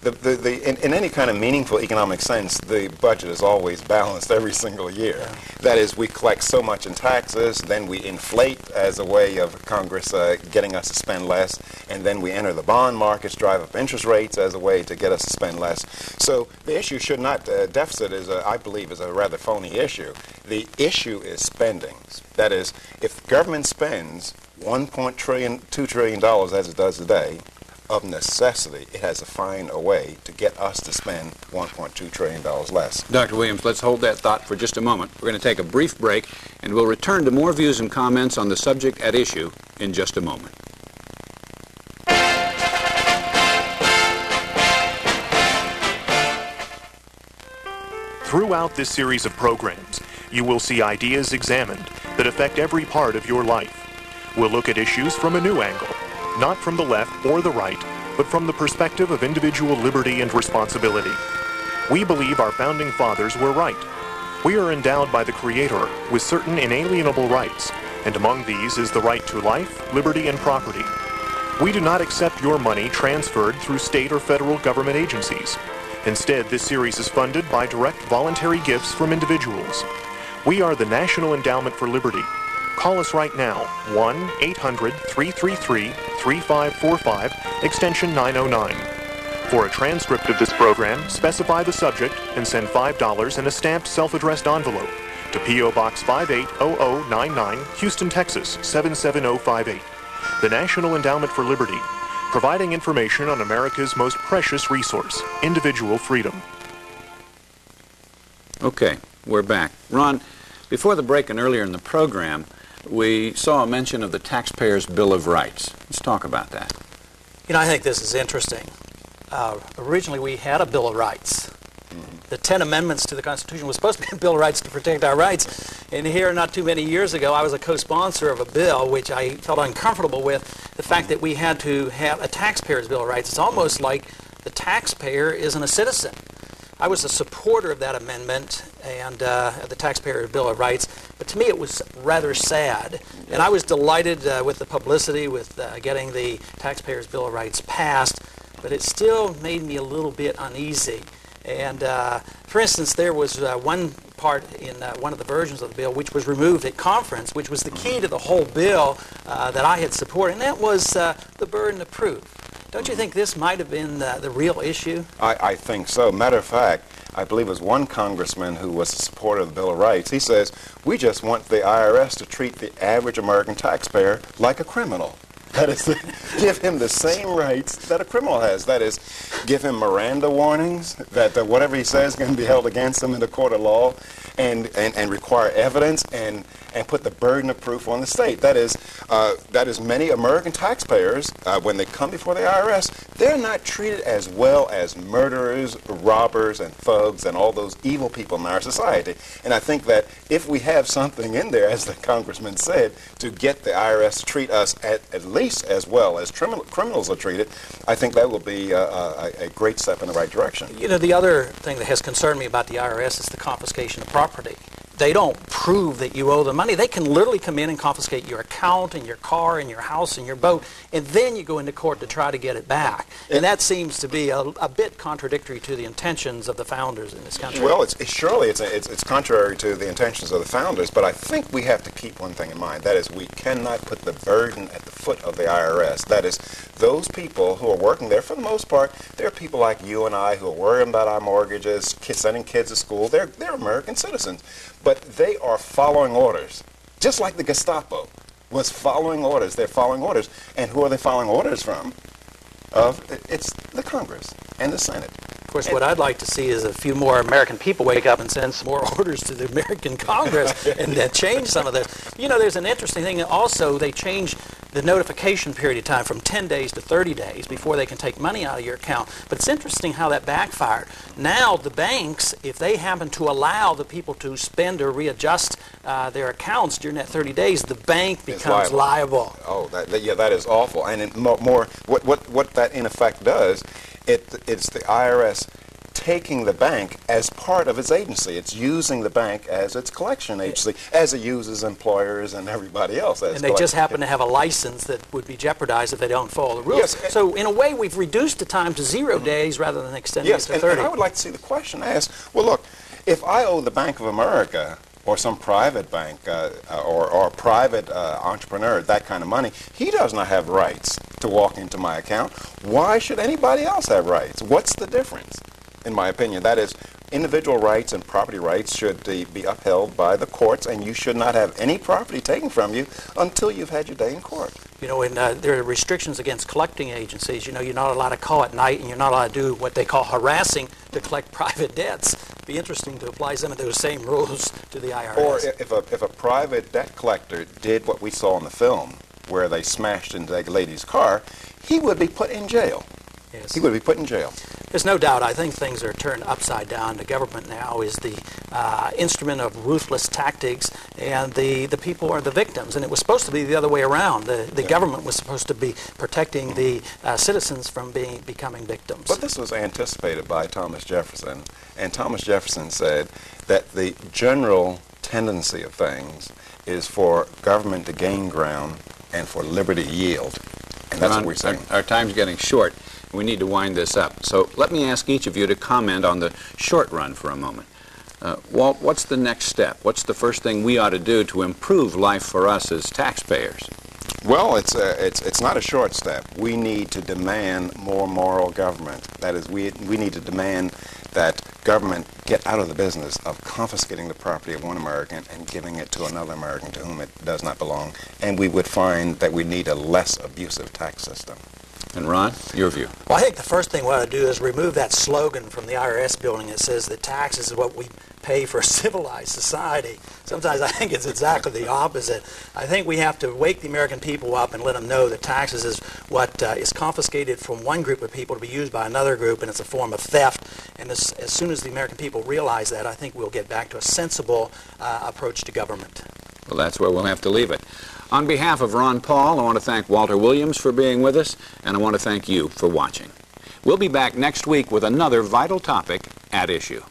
in any kind of meaningful economic sense, the budget is always balanced every single year. Yeah. That is, we collect so much in taxes, then we inflate as a way of Congress getting us to spend less, and then we enter the bond markets, drive up interest rates as a way to get us to spend less. So the issue should not, deficit is, I believe, is a rather phony issue. The issue is spending. That is, if government spends $1.2 trillion as it does today, of necessity, it has to find a way to get us to spend $1.2 trillion less. Dr. Williams, let's hold that thought for just a moment. We're going to take a brief break, and we'll return to more views and comments on the subject at issue in just a moment. Throughout this series of programs, you will see ideas examined that affect every part of your life. We'll look at issues from a new angle, not from the left or the right, but from the perspective of individual liberty and responsibility. We believe our founding fathers were right. We are endowed by the Creator with certain inalienable rights, and among these is the right to life, liberty, and property. We do not accept your money transferred through state or federal government agencies. Instead, this series is funded by direct voluntary gifts from individuals. We are the National Endowment for Liberty. Call us right now, 1-800-333-3545, extension 909. For a transcript of this program, specify the subject and send $5 in a stamped self-addressed envelope to P.O. Box 580099, Houston, Texas 77058. The National Endowment for Liberty, providing information on America's most precious resource, individual freedom. Okay, we're back. Ron, before the break and earlier in the program, we saw a mention of the Taxpayers' Bill of Rights. Let's talk about that. You know, I think this is interesting. Originally, we had a Bill of Rights. The 10 amendments to the Constitution was supposed to be a Bill of Rights to protect our rights. And here, not too many years ago, I was a co-sponsor of a bill which I felt uncomfortable with, the fact that we had to have a Taxpayers' Bill of Rights. It's almost like the taxpayer isn't a citizen. I was a supporter of that amendment and the Taxpayer Bill of Rights, but to me it was rather sad. And I was delighted with the publicity, with getting the Taxpayers Bill of Rights passed, but it still made me a little bit uneasy. And for instance, there was one part in one of the versions of the bill which was removed at conference, which was the key to the whole bill that I had supported, and that was the burden of proof. Don't you think this might have been the real issue? I think so. Matter of fact, I believe it was one congressman who was a supporter of the Bill of Rights. He says, we just want the IRS to treat the average American taxpayer like a criminal. That is, give him the same rights that a criminal has. That is, give him Miranda warnings, that whatever he says is going to be held against him in the court of law, and require evidence and put the burden of proof on the state. That is many American taxpayers, when they come before the IRS, they're not treated as well as murderers, robbers, and thugs, and all those evil people in our society. And I think that if we have something in there, as the congressman said, to get the IRS to treat us at least as well as criminals are treated, I think that will be a great step in the right direction. You know, the other thing that has concerned me about the IRS is the confiscation of property. They don't prove that you owe them money. They can literally come in and confiscate your account and your car and your house and your boat, and then you go into court to try to get it back. And that seems to be a bit contradictory to the intentions of the founders in this country. Well, surely it's contrary to the intentions of the founders, but I think we have to keep one thing in mind. That is, we cannot put the burden at the foot of the IRS. That is, those people who are working there, for the most part, they're people like you and I who are worrying about our mortgages, sending kids to school. They're American citizens. But they are following orders, just like the Gestapo was following orders. They're following orders. And who are they following orders from? It's the Congress and the Senate. Of course, what I'd like to see is a few more American people wake up and send some more orders to the American Congress and change some of this. You know, there's an interesting thing. Also, they changed the notification period of time from 10 days to 30 days before they can take money out of your account. But it's interesting how that backfired. Now, the banks, if they happen to allow the people to spend or readjust their accounts during that 30 days, the bank becomes liable. Oh, that is awful. And what that in effect does, it's the IRS taking the bank as part of its agency. It's using the bank as its collection agency, as it uses employers and everybody else as And they just happen to have a license that would be jeopardized if they don't follow the rules. Yes, so in a way, we've reduced the time to 0 days rather than extending it to 30. And I would like to see the question asked, well, look, if I owe the Bank of America or some private bank or private entrepreneur that kind of money, he does not have rights to walk into my account. Why should anybody else have rights? What's the difference? In my opinion, that is, individual rights and property rights should be upheld by the courts, and you should not have any property taken from you until you've had your day in court. You know, and there are restrictions against collecting agencies. You know, you're not allowed to call at night, and you're not allowed to do what they call harassing to collect private debts. It'd be interesting to apply some of those same rules to the IRS. Or if a private debt collector did what we saw in the film, where they smashed into that lady's car, he would be put in jail. Yes. He would be put in jail. There's no doubt. I think things are turned upside down. The government now is the instrument of ruthless tactics, and the people are the victims. And it was supposed to be the other way around. The government was supposed to be protecting the citizens from becoming victims. But this was anticipated by Thomas Jefferson, and Thomas Jefferson said that the general tendency of things is for government to gain ground and for liberty to yield. And that's what we're saying. Our time's getting short. We need to wind this up. So let me ask each of you to comment on the short run for a moment. Walt, what's the next step? What's the first thing we ought to do to improve life for us as taxpayers? Well, it's not a short step. We need to demand more moral government. That is, we need to demand that government get out of the business of confiscating the property of one American and giving it to another American to whom it does not belong. And we would find that we need a less abusive tax system. And Ron, your view? Well, I think the first thing we ought to do is remove that slogan from the IRS building that says that taxes is what we pay for a civilized society. Sometimes I think it's exactly the opposite. I think we have to wake the American people up and let them know that taxes is what is confiscated from one group of people to be used by another group, and it's a form of theft. And as soon as the American people realize that, I think we'll get back to a sensible approach to government. Well, that's where we'll have to leave it. On behalf of Ron Paul, I want to thank Walter Williams for being with us, and I want to thank you for watching. We'll be back next week with another vital topic at issue.